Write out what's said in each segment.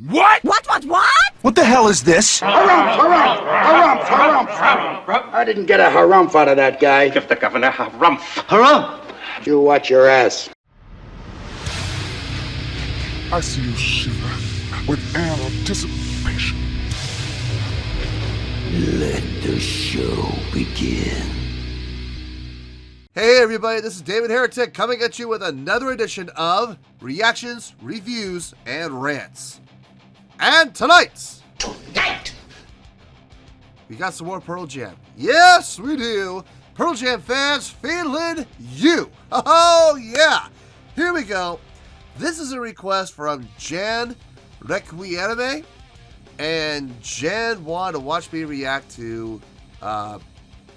What? What? What the hell is this? Harumph. I didn't get a harumph out of that guy. Give the governor harumph. Harumph! You watch your ass. I see you shiver with anticipation. Let the show begin. Hey everybody, this is David Heretic coming at you with another edition of Reactions, Reviews, and Rants. And tonight, we got some more Pearl Jam. Yes, we do. Pearl Jam fans feeling you. Oh yeah. Here we go. This is a request from Jan Requianime, and Jan wanted to watch me react to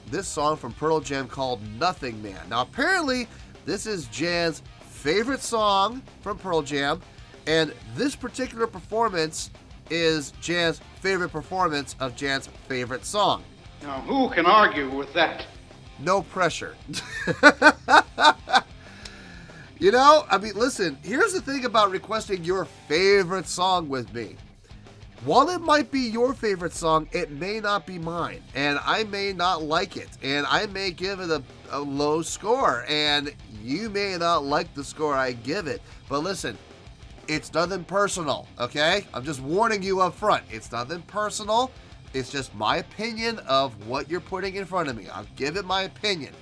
this song from Pearl Jam called Nothingman. Now apparently this is Jan's favorite song from Pearl Jam, and this particular performance is Jan's favorite performance of Jan's favorite song. Now who can argue with that? No pressure. You know, I mean, listen, here's the thing about requesting your favorite song with me. While it might be your favorite song, it may not be mine, and I may not like it, and I may give it a low score, and you may not like the score I give it. But listen, it's nothing personal, okay? I'm just warning you up front. It's nothing personal. It's just my opinion of what you're putting in front of me. I'll give it my opinion.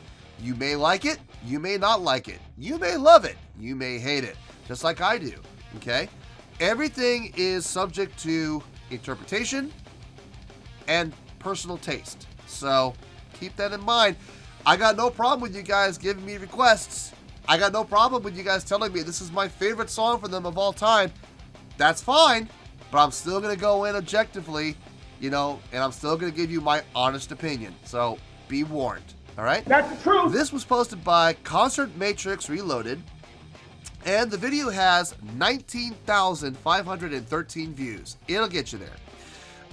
You may like it. You may not like it. You may love it. You may hate it, just like I do, okay? Everything is subject to interpretation and personal taste. So keep that in mind. I got no problem with you guys giving me requests. I got no problem with you guys telling me this is my favorite song for them of all time. That's fine, but I'm still going to go in objectively, you know, and I'm still going to give you my honest opinion. So be warned, all right? That's the truth. This was posted by Concert Matrix Reloaded, and the video has 19,513 views. It'll get you there.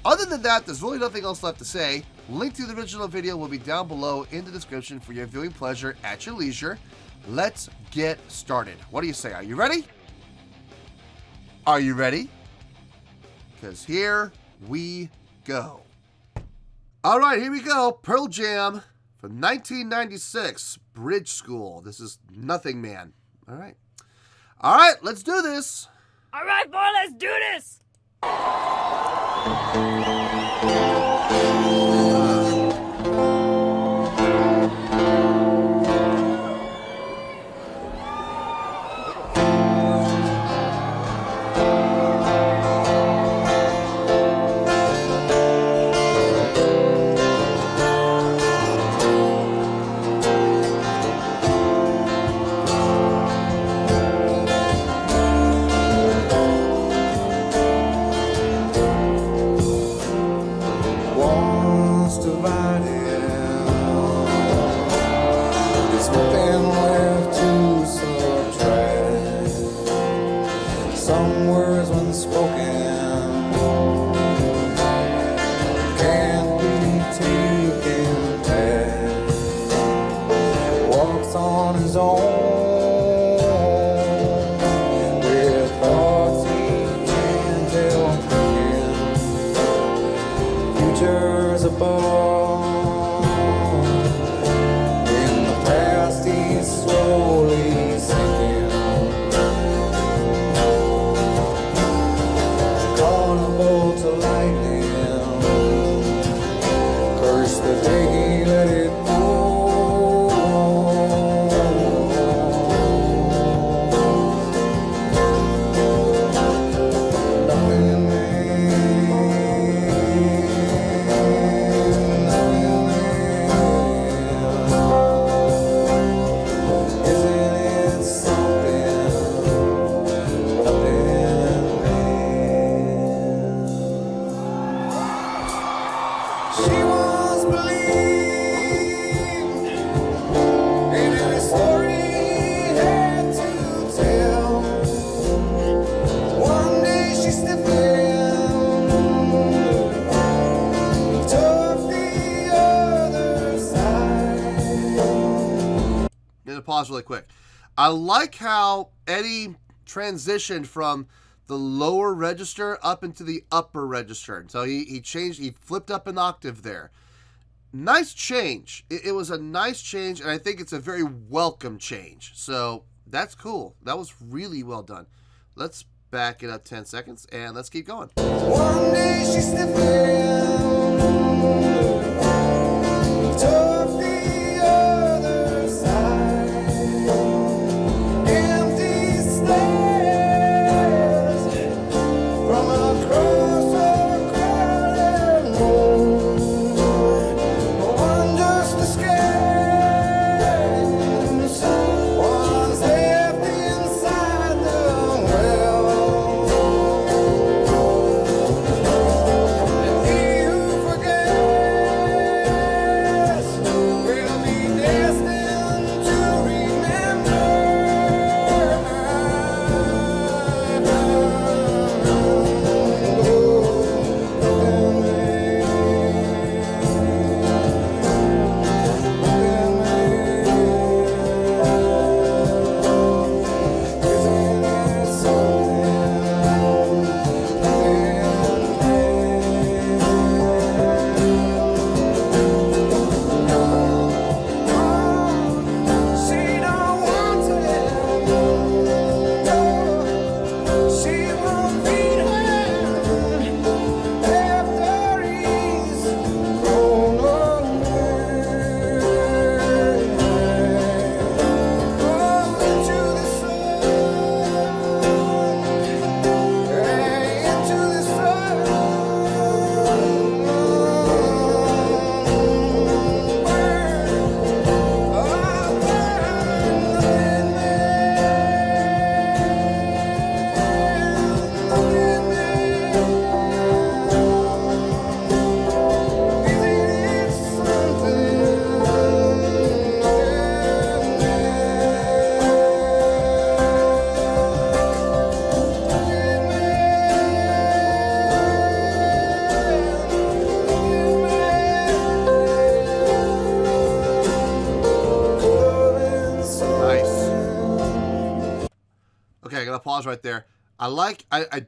Other than that, there's really nothing else left to say. Link to the original video will be down below in the description for your viewing pleasure at your leisure. Let's get started. What do you say? Are you ready? Are you ready? Because here we go. All right, here we go. Pearl Jam from 1996, Bridge School. This is Nothingman. All right. All right, let's do this. All right, boy, let's do this. Some words unspoken can't be taken back. Walks on his own with thoughts he can't help thinking. Futures above, in the past he's slowly sinking. To lightning, curse the day he let it go. Isn't it something? She was believed in every story he had to tell. One day she stepped in, took the other side. Gonna pause really quick. I like how Eddie transitioned from the lower register up into the upper register. So he flipped up an octave there. Nice change. It was a nice change, and I think it's a very welcome change. So that's cool. That was really well done. Let's back it up 10 seconds, and let's keep going. One day she stepped in, took the other side, empty stairs from across a crowded room. One just escapes, one's left inside the well. He who forgets will be destined to remember. Isn't it She don't want to she won't feed him after he's gone away. Into the sun, into the sun. Nice. Okay, I gotta pause right there. I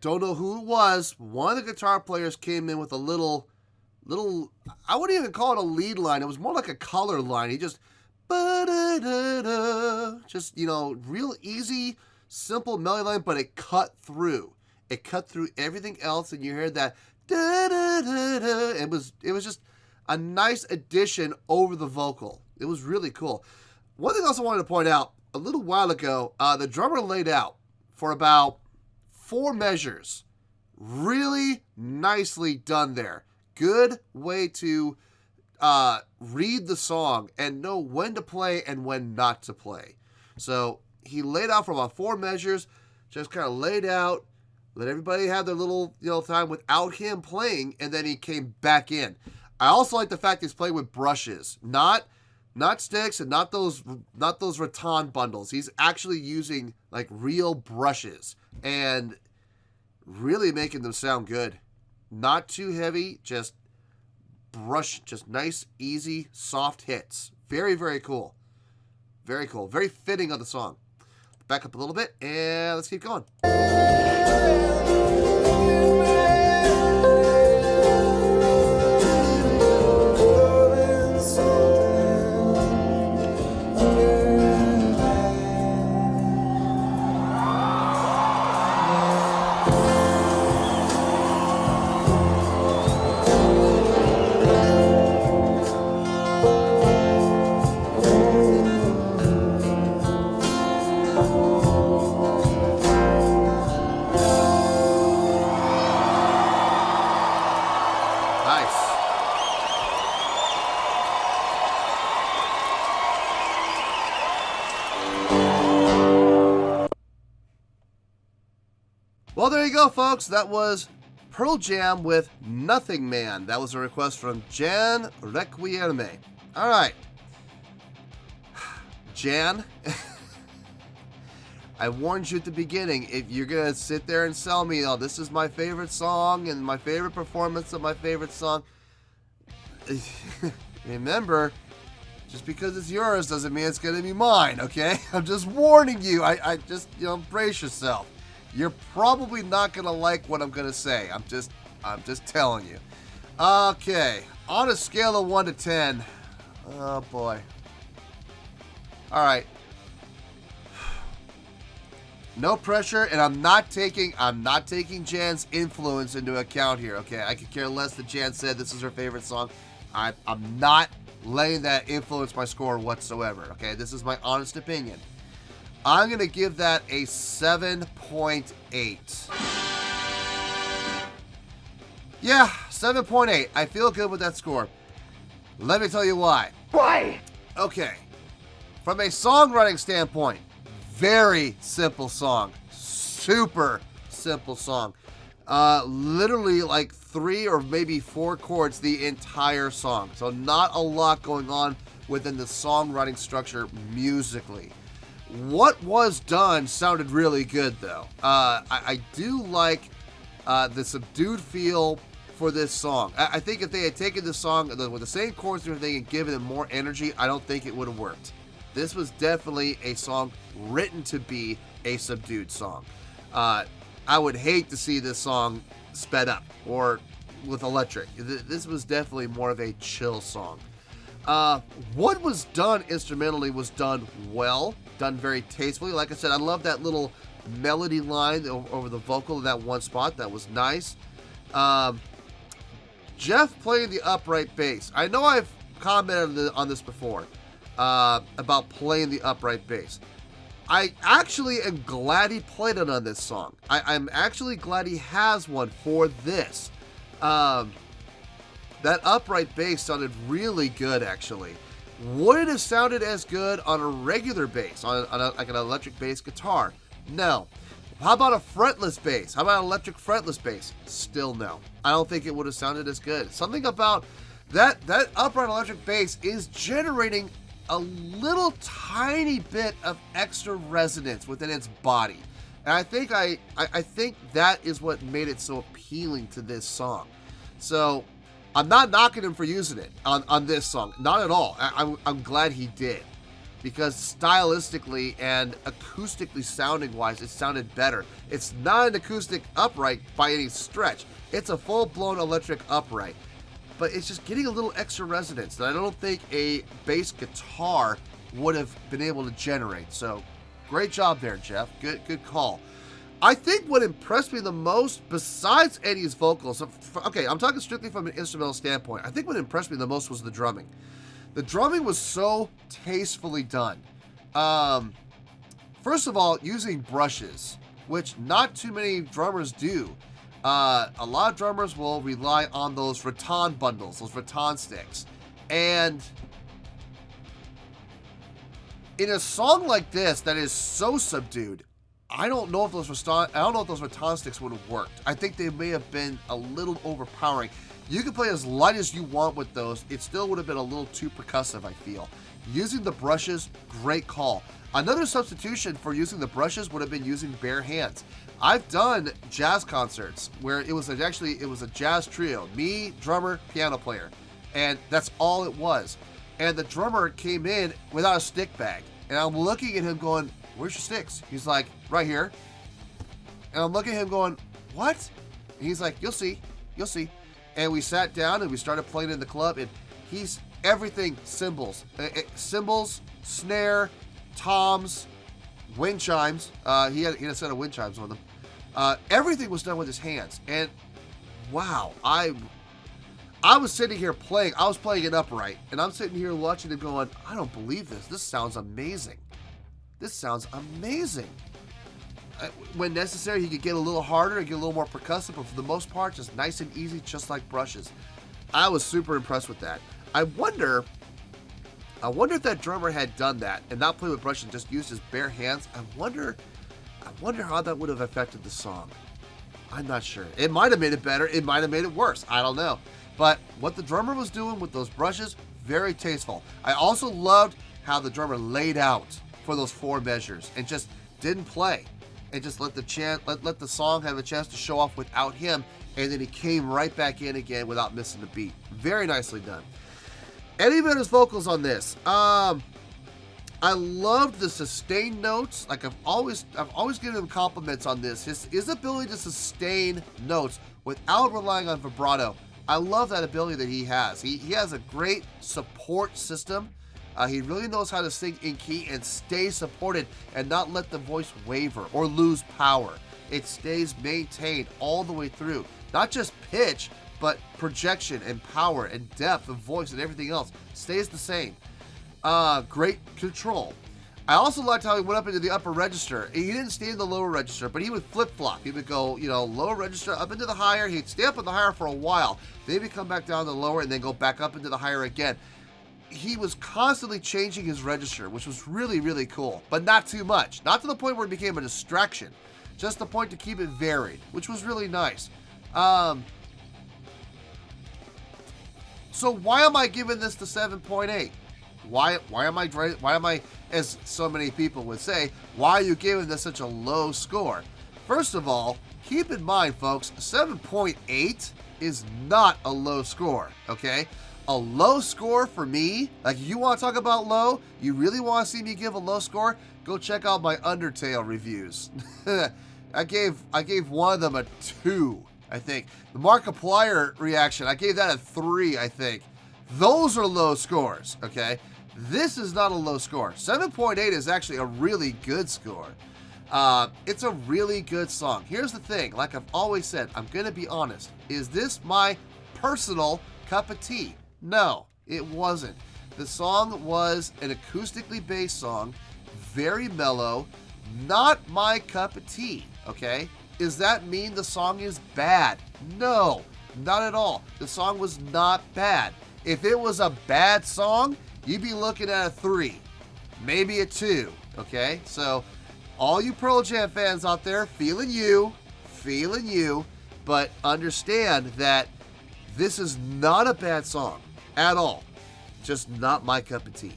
don't know who it was. One of the guitar players came in with a little, I wouldn't even call it a lead line. It was more like a color line. He just, just, real easy, simple melody line, but it cut through. It cut through everything else, and you heard that, It was just a nice addition over the vocal. It was really cool. One thing else I wanted to point out, a little while ago, the drummer laid out for about 4 measures. Really nicely done there. Good way to read the song and know when to play and when not to play. So he laid out for about 4 measures, just kind of laid out, let everybody have their little time without him playing, and then he came back in. I also like the fact he's playing with brushes, not sticks and not those rattan bundles. He's actually using like real brushes and really making them sound good. Not too heavy, just nice, easy, soft hits. Very, very cool. Very cool. Very fitting of the song. Back up a little bit and let's keep going. Well, there you go, folks. That was Pearl Jam with Nothingman. That was a request from Jan Requieme. All right. Jan, I warned you at the beginning, if you're going to sit there and sell me, oh, this is my favorite song and my favorite performance of my favorite song, remember, just because it's yours doesn't mean it's going to be mine, okay? I'm just warning you. I just, brace yourself. you're probably not gonna like what I'm gonna say. I'm just telling you. Okay, on a scale of 1 to 10, oh boy. All right. No pressure, and I'm not taking Jan's influence into account here. Okay, I could care less that Jan said this is her favorite song. I'm not letting that influence my score whatsoever. Okay, this is my honest opinion. I'm gonna give that a 7.8. Yeah, 7.8. I feel good with that score. Let me tell you why. Why? Okay, from a songwriting standpoint, very simple song. Super simple song. Literally like 3 or maybe 4 chords the entire song. So not a lot going on within the songwriting structure musically. What was done sounded really good though. I do like the subdued feel for this song. I think if they had taken this song with the same chords and everything and given it more energy, I don't think it would have worked. This was definitely a song written to be a subdued song. I would hate to see this song sped up or with electric. This was definitely more of a chill song. What was done instrumentally was done well, done very tastefully. Like I said, I love that little melody line over the vocal in that one spot. That was nice. Jeff playing the upright bass. I know I've commented on this before. About playing the upright bass. I actually am glad he played it on this song. I'm actually glad he has one for this. That upright bass sounded really good, actually. Would it have sounded as good on a regular bass, like an electric bass guitar? No. How about a fretless bass? How about an electric fretless bass? Still no. I don't think it would have sounded as good. Something about that upright electric bass is generating a little tiny bit of extra resonance within its body. And I think that is what made it so appealing to this song. So I'm not knocking him for using it on this song. Not at all. I'm glad he did. Because stylistically and acoustically sounding wise, it sounded better. It's not an acoustic upright by any stretch. It's a full-blown electric upright. But it's just getting a little extra resonance that I don't think a bass guitar would have been able to generate. So, great job there, Jeff. Good call. I think what impressed me the most, besides Eddie's vocals, okay, I'm talking strictly from an instrumental standpoint. I think what impressed me the most was the drumming. The drumming was so tastefully done. First of all, using brushes, which not too many drummers do. A lot of drummers will rely on those rattan bundles, those rattan sticks. And in a song like this that is so subdued, I don't know if those rattan sticks would have worked. I think they may have been a little overpowering. You can play as light as you want with those. It still would have been a little too percussive, I feel. Using the brushes, great call. Another substitution for using the brushes would have been using bare hands. I've done jazz concerts where it was a jazz trio, me, drummer, piano player, and that's all it was. And the drummer came in without a stick bag, and I'm looking at him going, "Where's your sticks?" He's like, "Right here." And I'm looking at him going, "What?" And he's like, "You'll see, you'll see." And we sat down and we started playing in the club, and he's everything cymbals, snare, toms, wind chimes. He had a set of wind chimes on them. Everything was done with his hands, and wow, I was sitting here playing. I was playing it upright, and I'm sitting here watching it going, I don't believe this. This sounds amazing. This sounds amazing. When necessary, he could get a little harder and get a little more percussive, but for the most part, just nice and easy, just like brushes. I was super impressed with that. I wonder if that drummer had done that and not played with brushes and just used his bare hands. I wonder how that would have affected the song. I'm not sure. It might have made it better. It might have made it worse. I don't know. But what the drummer was doing with those brushes, very tasteful. I also loved how the drummer laid out for those 4 measures and just didn't play. And just let the song have a chance to show off without him, and then he came right back in again without missing a beat. Very nicely done. Eddie Vedder's vocals on this. I loved the sustained notes. Like I've always given him compliments on this. His ability to sustain notes without relying on vibrato. I love that ability that he has. He has a great support system. He really knows how to sing in key and stay supported and not let the voice waver or lose power. It stays maintained all the way through. Not just pitch, but projection and power and depth of voice and everything else stays the same. Great control. I also liked how he went up into the upper register. He didn't stay in the lower register, but he would flip-flop. He would go, lower register up into the higher. He'd stay up in the higher for a while. Then he'd come back down to the lower and then go back up into the higher again. He was constantly changing his register, which was really, really cool, but not too much. Not to the point where it became a distraction. Just the point to keep it varied, which was really nice. So why am I giving this the 7.8? Why am I, as so many people would say, why are you giving this such a low score? First of all, keep in mind, folks, 7.8 is not a low score, okay? A low score for me, like you want to talk about low, you really want to see me give a low score, go check out my Undertale reviews. I gave one of them a 2, I think. The Markiplier reaction, I gave that a 3, I think. Those are low scores, okay? This is not a low score. 7.8 is actually a really good score. It's a really good song. Here's the thing, like I've always said, I'm going to be honest. Is this my personal cup of tea? No, it wasn't. The song was an acoustically based song, very mellow, not my cup of tea, okay? Does that mean the song is bad? No, not at all. The song was not bad. If it was a bad song, you'd be looking at a 3, maybe a 2, okay? So, all you Pearl Jam fans out there, feeling you, but understand that this is not a bad song at all. Just not my cup of tea.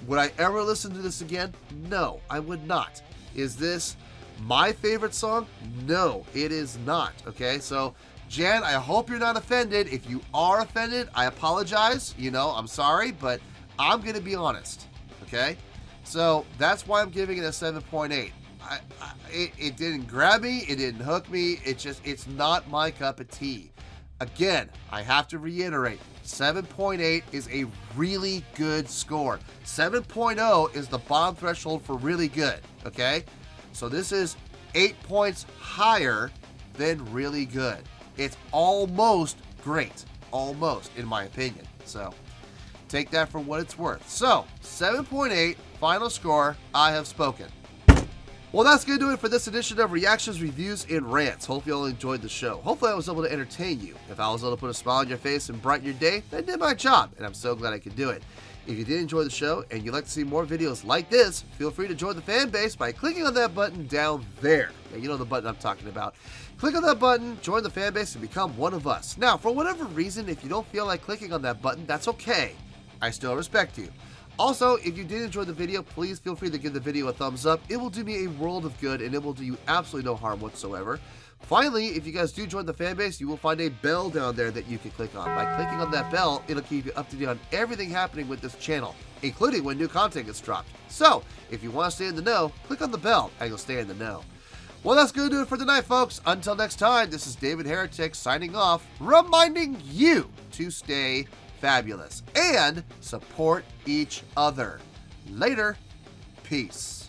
Would I ever listen to this again? No, I would not. Is this my favorite song? No, it is not, okay? So, Jan, I hope you're not offended. If you are offended, I apologize. I'm sorry, but I'm going to be honest, okay? So, that's why I'm giving it a 7.8. It didn't grab me. It didn't hook me. It's not my cup of tea. Again, I have to reiterate, 7.8 is a really good score. 7.0 is the bottom threshold for really good, okay? So this is 8 points higher than really good. It's almost great. Almost, in my opinion. So, take that for what it's worth. So, 7.8, final score, I have spoken. Well, that's going to do it for this edition of Reactions, Reviews, and Rants. Hope you all enjoyed the show. Hopefully I was able to entertain you. If I was able to put a smile on your face and brighten your day, then I did my job, and I'm so glad I could do it. If you did enjoy the show and you'd like to see more videos like this, feel free to join the fan base by clicking on that button down there. Yeah, you know the button I'm talking about. Click on that button, join the fan base, and become one of us. Now, for whatever reason, if you don't feel like clicking on that button, that's okay. I still respect you. Also, if you did enjoy the video, please feel free to give the video a thumbs up. It will do me a world of good, and it will do you absolutely no harm whatsoever. Finally, if you guys do join the fan base, you will find a bell down there that you can click on. By clicking on that bell, it'll keep you up to date on everything happening with this channel, including when new content gets dropped. So, if you want to stay in the know, click on the bell, and you'll stay in the know. Well, that's going to do it for tonight, folks. Until next time, this is David Heretic signing off, reminding you to stay fabulous and support each other. Later. Peace.